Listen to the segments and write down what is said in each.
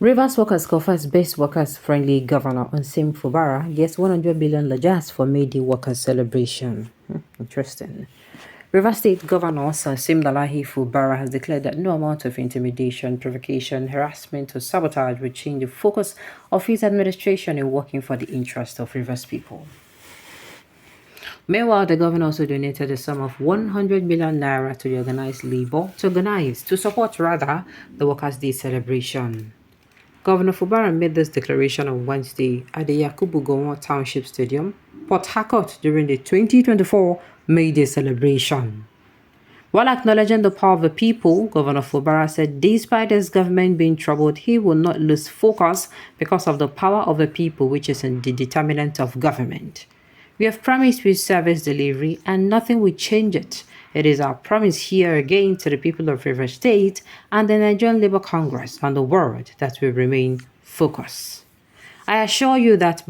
Rivers Workers Conference Best Workers Friendly Governor on Fubara gets 100 billion lajas for May Day Workers Celebration. Interesting. Rivers State Governor Sim Fubara has declared that no amount of intimidation, provocation, harassment, or sabotage will change the focus of his administration in working for the interest of Rivers people. Meanwhile, the governor also donated a sum of 100 million naira to the to support the Workers' Day celebration. Governor Fubara made this declaration on Wednesday at the Yakubu Gowon Township Stadium, Port Harcourt, during the 2024 May Day celebration. While acknowledging the power of the people, Governor Fubara said despite his government being troubled, he will not lose focus because of the power of the people, which is the determinant of government. We have promised with service delivery and nothing will change it. It is our promise here again to the people of Rivers State and the Nigerian Labour Congress and the world that we remain focused. I assure you that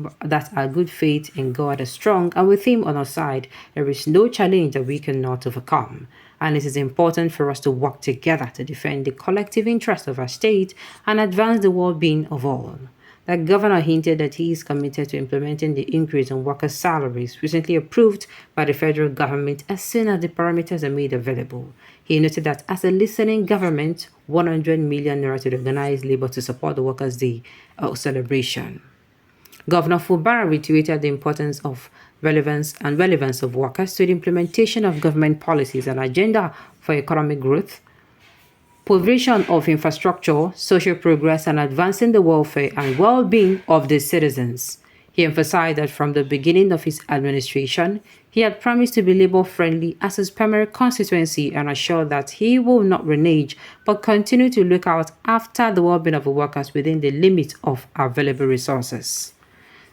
our good faith in God is strong, and with Him on our side, there is no challenge that we cannot overcome. And it is important for us to work together to defend the collective interest of our state and advance the well-being of all. The governor hinted that he is committed to implementing the increase in workers' salaries recently approved by the federal government as soon as the parameters are made available. He noted that as a listening government, 100 million naira to organize labor to support the Workers' Day celebration. Governor Fubara reiterated the importance of relevance of workers to the implementation of government policies and agenda for economic growth, provision of infrastructure, social progress, and advancing the welfare and well-being of the citizens. He emphasized that from the beginning of his administration, he had promised to be labor-friendly as his primary constituency and assured that he will not renege but continue to look out after the well-being of the workers within the limit of available resources.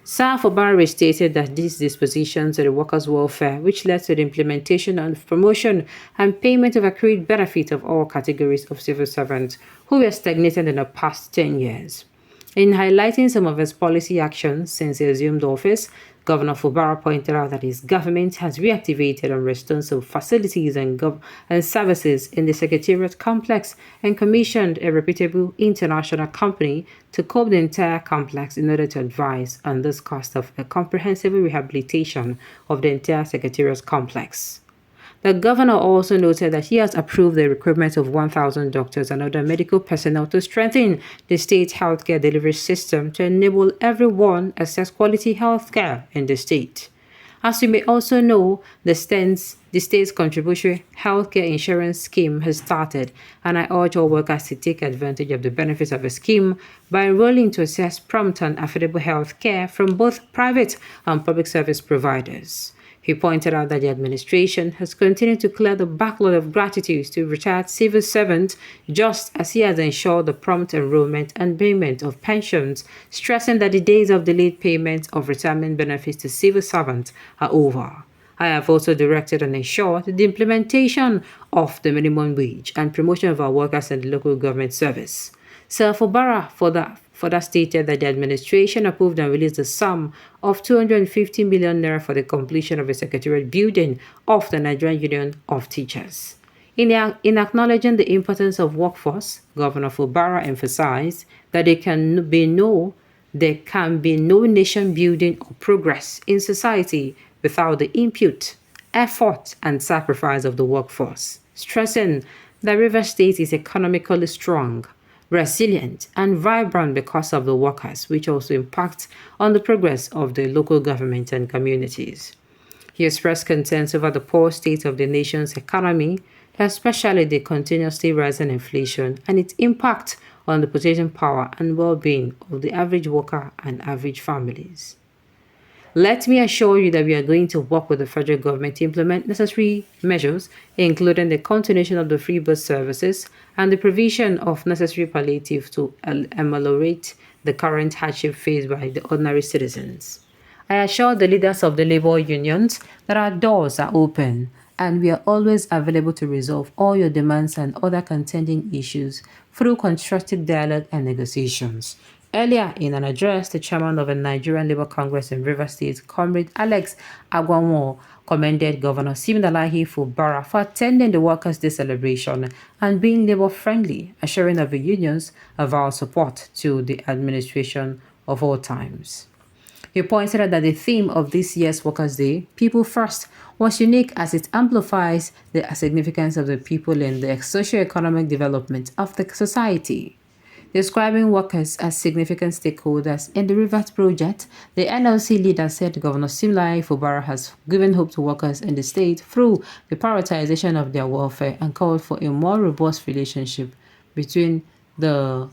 Sir Fubara stated that these dispositions to the workers' welfare, which led to the implementation and promotion and payment of accrued benefit of all categories of civil servants who were stagnated in the past 10 years. In highlighting some of his policy actions since he assumed office, Governor Fubara pointed out that his government has reactivated and restored some facilities and services in the Secretariat complex and commissioned a reputable international company to cope the entire complex in order to advise on this cost of a comprehensive rehabilitation of the entire Secretariat complex. The governor also noted that he has approved the recruitment of 1,000 doctors and other medical personnel to strengthen the state healthcare delivery system to enable everyone access quality healthcare in the state. As you may also know, the state's contributory healthcare insurance scheme has started, and I urge all workers to take advantage of the benefits of the scheme by enrolling to access prompt and affordable health care from both private and public service providers. He pointed out that the administration has continued to clear the backlog of gratuities to retired civil servants, just as he has ensured the prompt enrollment and payment of pensions, stressing that the days of delayed payment of retirement benefits to civil servants are over. I have also directed and ensured the implementation of the minimum wage and promotion of our workers in the local government service. Sir Fubara further stated that the administration approved and released the sum of 250 million naira for the completion of a secretariat building of the Nigerian Union of Teachers. In acknowledging the importance of workforce, Governor Fubara emphasized that there can be no nation building or progress in society without the input, effort, and sacrifice of the workforce, stressing that Rivers State is economically strong, resilient, and vibrant because of the workers, which also impacts on the progress of the local government and communities. He expressed concerns over the poor state of the nation's economy, especially the continuously rising inflation and its impact on the purchasing power and well-being of the average worker and average families. Let me assure you that we are going to work with the federal government to implement necessary measures, including the continuation of the free bus services and the provision of necessary palliative to ameliorate the current hardship faced by the ordinary citizens. I assure the leaders of the labor unions that our doors are open and we are always available to resolve all your demands and other contending issues through constructive dialogue and negotiations. Earlier, in an address, the chairman of the Nigerian Labour Congress in Rivers State, Comrade Alex Agwanwo, commended Governor Siminalayi Fubara for attending the Workers' Day celebration and being labour-friendly, assuring of the unions of our support to the administration of all times. He pointed out that the theme of this year's Workers' Day, People First, was unique as it amplifies the significance of the people in the socio-economic development of the society. Describing workers as significant stakeholders in the Rivers project, the NLC leader said Governor Simlai Fubara has given hope to workers in the state through the prioritization of their welfare and called for a more robust relationship between the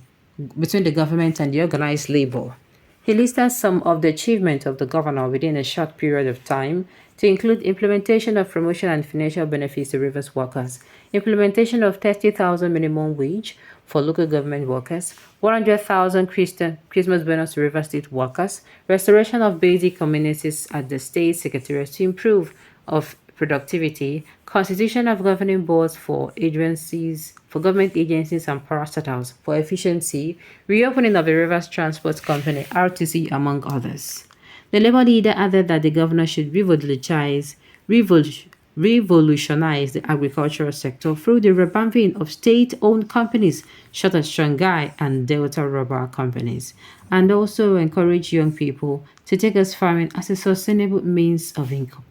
government and the organized labor. He listed some of the achievements of the governor within a short period of time, to include implementation of promotion and financial benefits to Rivers workers, implementation of 30,000 minimum wage for local government workers, 100,000 Christmas bonus to Rivers State workers, restoration of basic communities at the state secretariat to improve of productivity, constitution of governing boards for government agencies and parastatals for efficiency, reopening of the Rivers Transport Company (RTC), among others. The Labour leader added that the governor should revolutionize the agricultural sector through the revamping of state-owned companies such as Shanghai and Delta Rubber companies, and also encourage young people to take up farming as a sustainable means of income.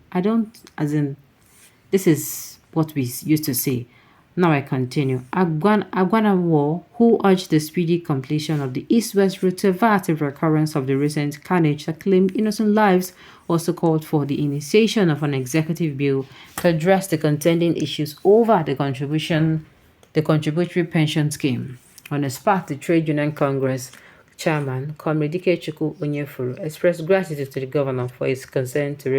This is what we used to say. Now I continue. Agwanawo, who urged the speedy completion of the East-West route to avert the recurrence of the recent carnage that claimed innocent lives, also called for the initiation of an executive bill to address the contending issues over the contributory pension scheme. On his part, the Trade Union Congress chairman, Comrade Ikechukwu Onyefuru, expressed gratitude to the governor for his concern to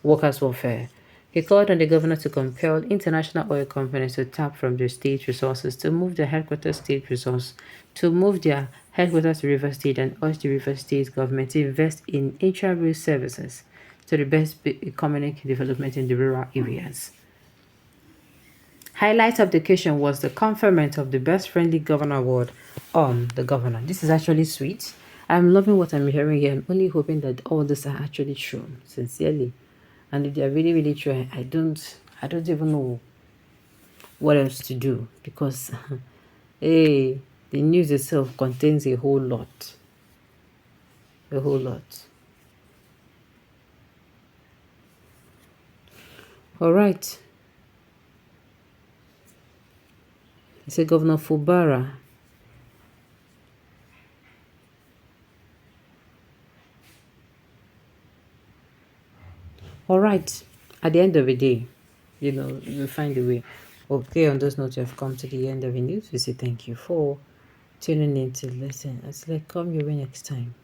workers' welfare. He called on the governor to compel international oil companies to tap from their state resources to move their headquarters to River State, and urged the River State government to invest in intra-rail services to the best economic development in the rural areas. Highlight of the occasion was the conferment of the Best Friendly Governor Award on the governor. This is actually sweet. I'm loving what I'm hearing here. I'm only hoping that all this are actually true, sincerely. And if they are really, really true, I don't even know what else to do, because hey, the news itself contains a whole lot. A whole lot. All right. It's a Governor Fubara. All right. At the end of the day, you'll find a way. Okay, on those notes, you have come to the end of the news. We say thank you for tuning in to listen. It's like, come your way next time.